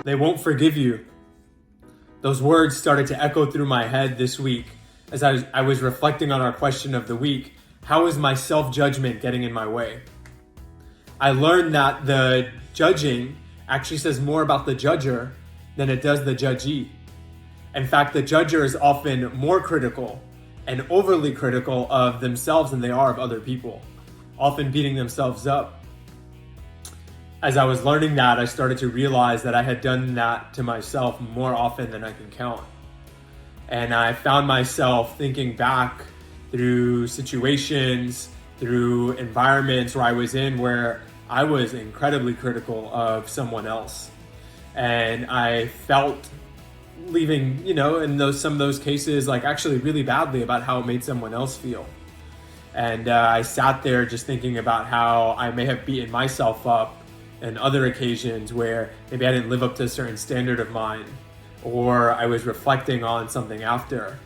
They won't forgive you. Those words started to echo through my head this week as I was reflecting on our question of the week. How is my self-judgment getting in my way? I learned that the judging actually says more about the judger than it does the judgee. In fact, the judger is often more critical and overly critical of themselves than they are of other people, often beating themselves up. As I was learning that, I started to realize that I had done that to myself more often than I can count. And I found myself thinking back through situations, through environments where I was in where I was incredibly critical of someone else. And I felt leaving, in some of those cases, like actually really badly about how it made someone else feel. And I sat there just thinking about how I may have beaten myself up in other occasions where maybe I didn't live up to a certain standard of mine, or I was reflecting on something after.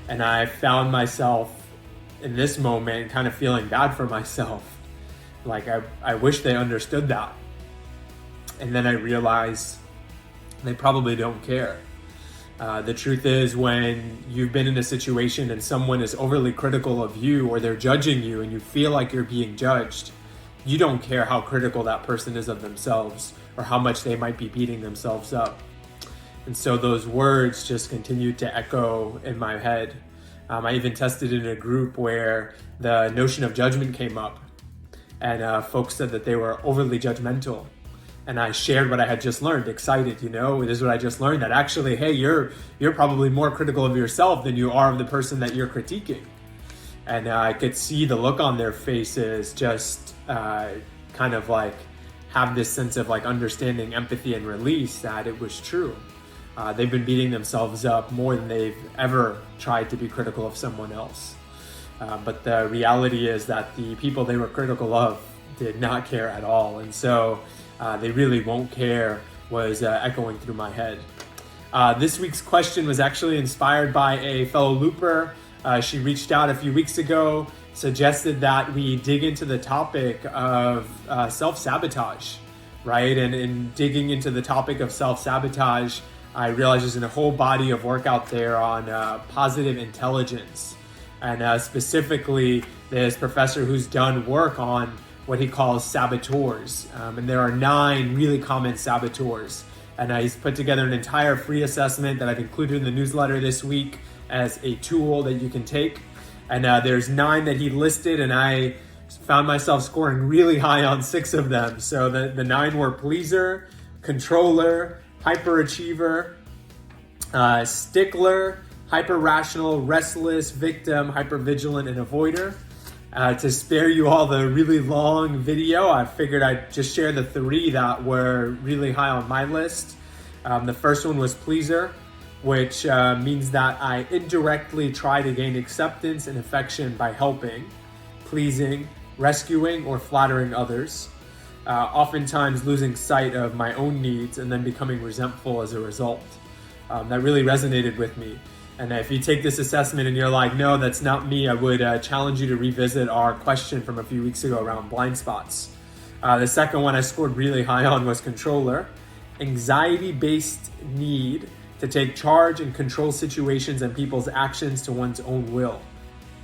And I found myself in this moment kind of feeling bad for myself. Like I wish they understood that. And then I realized they probably don't care. The truth is, when you've been in a situation and someone is overly critical of you, or they're judging you and you feel like you're being judged, you don't care how critical that person is of themselves or how much they might be beating themselves up. And so those words just continued to echo in my head. I even tested in a group where the notion of judgment came up, and folks said that they were overly judgmental. And I shared what I had just learned, excited, this is what I just learned, that actually, hey, you're probably more critical of yourself than you are of the person that you're critiquing. And I could see the look on their faces just kind of like have this sense of like understanding, empathy, and release that it was true. They've been beating themselves up more than they've ever tried to be critical of someone else. But the reality is that the people they were critical of did not care at all. And so they really won't care was echoing through my head. This week's question was actually inspired by a fellow looper. She reached out a few weeks ago, suggested that we dig into the topic of self-sabotage, right? And in digging into the topic of self-sabotage, I realized there's a whole body of work out there on positive intelligence. And specifically, this professor who's done work on what he calls saboteurs. And there are 9 really common saboteurs. And he's put together an entire free assessment that I've included in the newsletter this week as a tool that you can take. And there's 9 that he listed, and I found myself scoring really high on 6 of them. So the 9 were pleaser, controller, hyperachiever, stickler, hyper-rational, restless, victim, hypervigilant, and avoider. To spare you all the really long video, I figured I'd just share the 3 that were really high on my list. The first one was pleaser, which means that I indirectly try to gain acceptance and affection by helping, pleasing, rescuing, or flattering others, oftentimes losing sight of my own needs and then becoming resentful as a result. That really resonated with me. And if you take this assessment and you're like, no, that's not me, I would challenge you to revisit our question from a few weeks ago around blind spots. The second one I scored really high on was controller, anxiety-based need to take charge and control situations and people's actions to one's own will.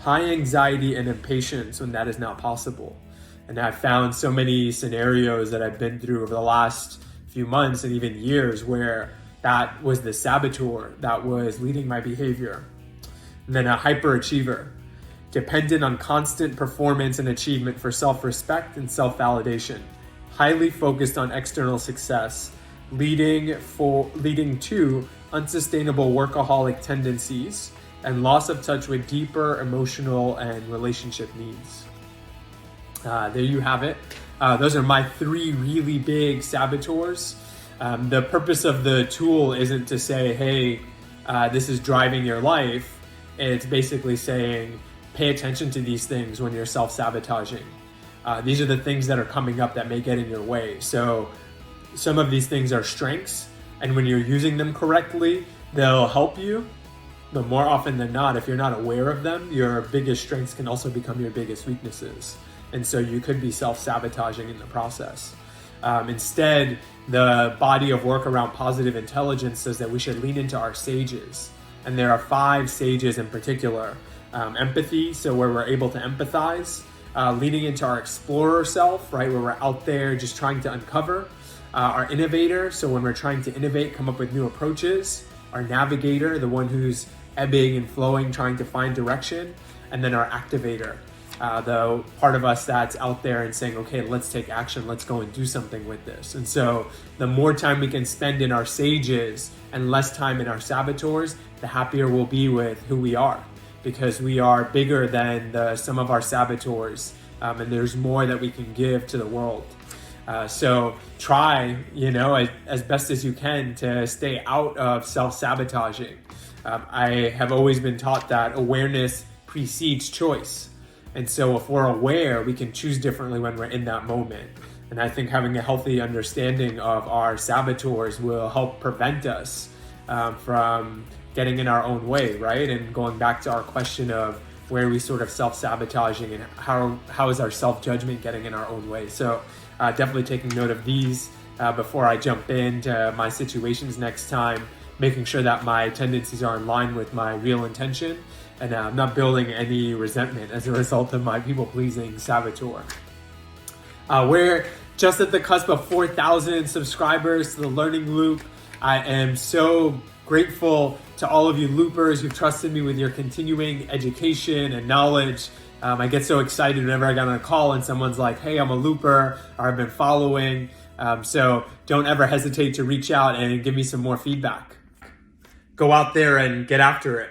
High anxiety and impatience when that is not possible. And I've found so many scenarios that I've been through over the last few months and even years where that was the saboteur that was leading my behavior. And then a hyperachiever, dependent on constant performance and achievement for self-respect and self-validation, highly focused on external success, leading to unsustainable workaholic tendencies and loss of touch with deeper emotional and relationship needs. There you have it. Those are my 3 really big saboteurs. The purpose of the tool isn't to say, hey, this is driving your life. It's basically saying, pay attention to these things when you're self-sabotaging. These are the things that are coming up that may get in your way. So some of these things are strengths, and when you're using them correctly, they'll help you. But more often than not, if you're not aware of them, your biggest strengths can also become your biggest weaknesses. And so you could be self-sabotaging in the process. Instead, the body of work around positive intelligence says that we should lean into our sages. And there are 5 sages in particular. Empathy, so where we're able to empathize. Leaning into our explorer self, right, where we're out there just trying to uncover. Our innovator, so when we're trying to innovate, come up with new approaches. Our navigator, the one who's ebbing and flowing, trying to find direction. And then our activator, the part of us that's out there and saying, okay, let's take action, let's go and do something with this. And so the more time we can spend in our sages and less time in our saboteurs, the happier we'll be with who we are, because we are bigger than the sum of our saboteurs, and there's more that we can give to the world. So try, as best as you can to stay out of self-sabotaging. I have always been taught that awareness precedes choice. And so if we're aware, we can choose differently when we're in that moment. And I think having a healthy understanding of our saboteurs will help prevent us from getting in our own way, right? And going back to our question of where are we sort of self-sabotaging and how is our self-judgment getting in our own way. So definitely taking note of these before I jump into my situations next time, making sure that my tendencies are in line with my real intention, and I'm not building any resentment as a result of my people-pleasing saboteur. We're just at the cusp of 4,000 subscribers to the Learning Loop. I am so grateful to all of you loopers who've trusted me with your continuing education and knowledge. I get so excited whenever I get on a call and someone's like, hey, I'm a looper, or I've been following. So don't ever hesitate to reach out and give me some more feedback. Go out there and get after it.